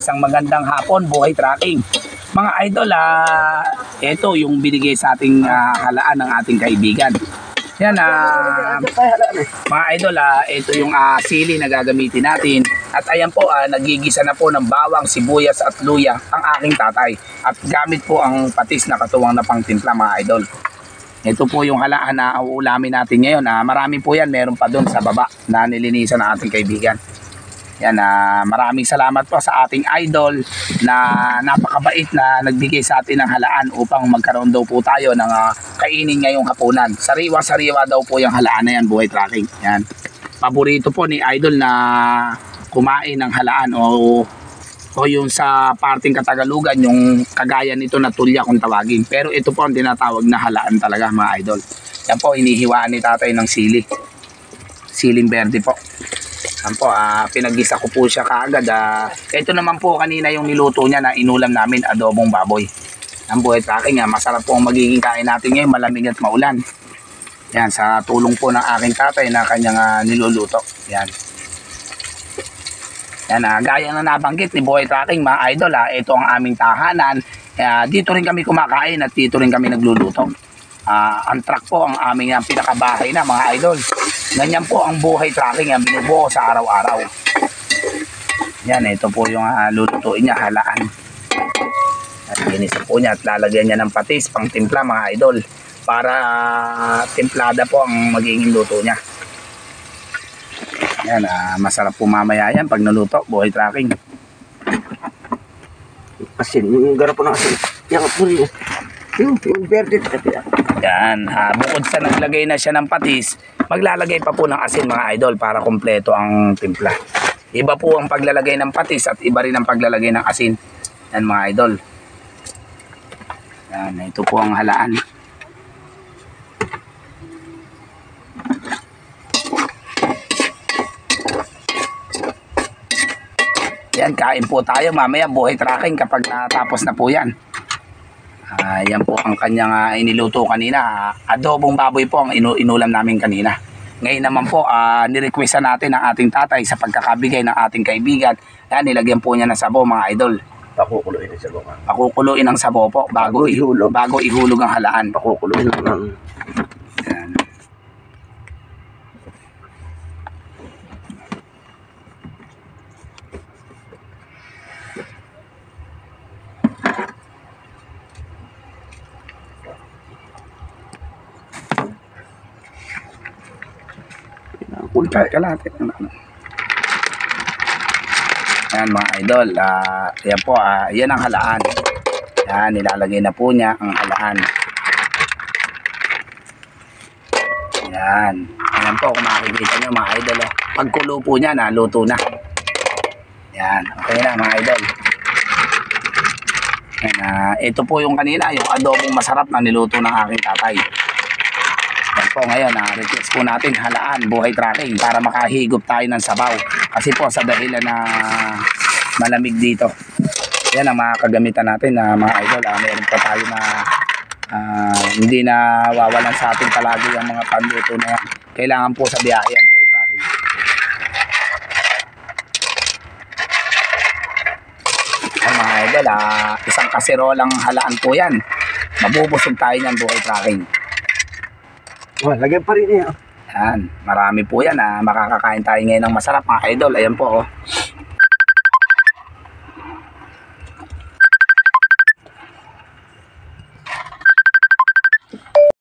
Isang magandang hapon, buhay tracking. Mga idol, ito yung binigay sa ating halaan ng ating kaibigan. Yan, mga idol, ito yung sili na gagamitin natin. At ayan po, nagigisa na po ng bawang, sibuyas at luya ang aking tatay. At gamit po ang patis na katuwang na pangtimpla, mga idol. Ito po yung halaan na uulamin natin ngayon. Marami po yan, meron pa doon sa baba na nilinisan ng ating kaibigan. Yan, maraming salamat po sa ating idol na napakabait na nagbigay sa atin ng halaan upang magkaroon daw po tayo ng kainin ngayong hapunan. Sariwa-sariwa daw po yung halaan na yan, buhay tracking. Yan. Paborito po ni idol na kumain ng halaan o yung sa parting Katagalugan, yung kagaya nito na tulya kung tawagin. Pero ito po ang tinatawag na halaan talaga, mga idol. Yan po, hinihiwaan ni tatay ng sili. Siling berde po. Yan po, pinagisa ko po siya kaagad. Ito naman po kanina yung niluto niya na inulam namin, adobong baboy. Ang buhay tracking, masarap po ang magiging kain natin ngayon, malamig at maulan. Yan, sa tulong po ng aking tatay na kanyang niluluto. Yan. Yan, gaya na nabanggit ni buhay tracking, mga idol, ito ang aming tahanan. Dito rin kami kumakain at dito rin kami nagluluto. Ang truck po ang aming pinakabahay na, mga idol. Ganyan po ang buhay tracking, ang binubuo sa araw-araw. Yan, ito po yung lulutuin niya, halaan. At ginisa po niya at lalagyan niya ng patis, pang timpla, mga idol. Para timplada po ang magiging luto niya. Yan, masarap po mamaya yan pag naluto, buhay tracking. Asin, yung garap po ng asin. Yan po rin. Yung verde. Yan, bukod sa naglagay na siya ng patis, maglalagay pa po ng asin, mga idol, para kumpleto ang timpla. Iba po ang paglalagay ng patis at iba rin ang paglalagay ng asin. Yan, mga idol. Yan, ito po ang halaan. Yan, kain po tayo mamaya, buhay tracking, kapag natapos na po yan. Yan po ang kanyang iniluto kanina. Adobong baboy po ang inulam namin kanina. Ngayon naman po, nirequestan natin ang ating tatay sa pagkakabigay ng ating kaibigan. Yan, nilagyan po niya ng sabaw, mga idol. Pakukuluin ang sabaw. Pakukuluin ang sabaw po bago ihulog ang halaan. Pakukuluin ang... Yan. Ultay ka lahat. Yan, mga idol, yan po, yan ang halaan. Yan, nilalagay na po niya ang halaan. Yan, yan po, kung makikita nyo, mga idol, pagkulo po niya, naluto na. Yan, okay na, mga idol. Yan, ito po yung kanina, yung adobong masarap na niluto ng aking tatay. Yan po ngayon, request po natin halaan, buhay tracking, para makahigop tayo ng sabaw. Kasi po sa dahilan na malamig dito. Yan ang mga kagamitan natin na mga idol. Meron pa tayo na hindi na wawalan sa atin palagi ang mga panluto na yan. Kailangan po sa biyahe yan, buhay tracking. Yan, mga idol, isang kaserolang halaan po yan. Mabubusog tayo yan, buhay tracking. Lagyan pa rin niya. Yan, marami po yan. Makakakain tayo ngayon ng masarap, mga idol. Ayan po, oh.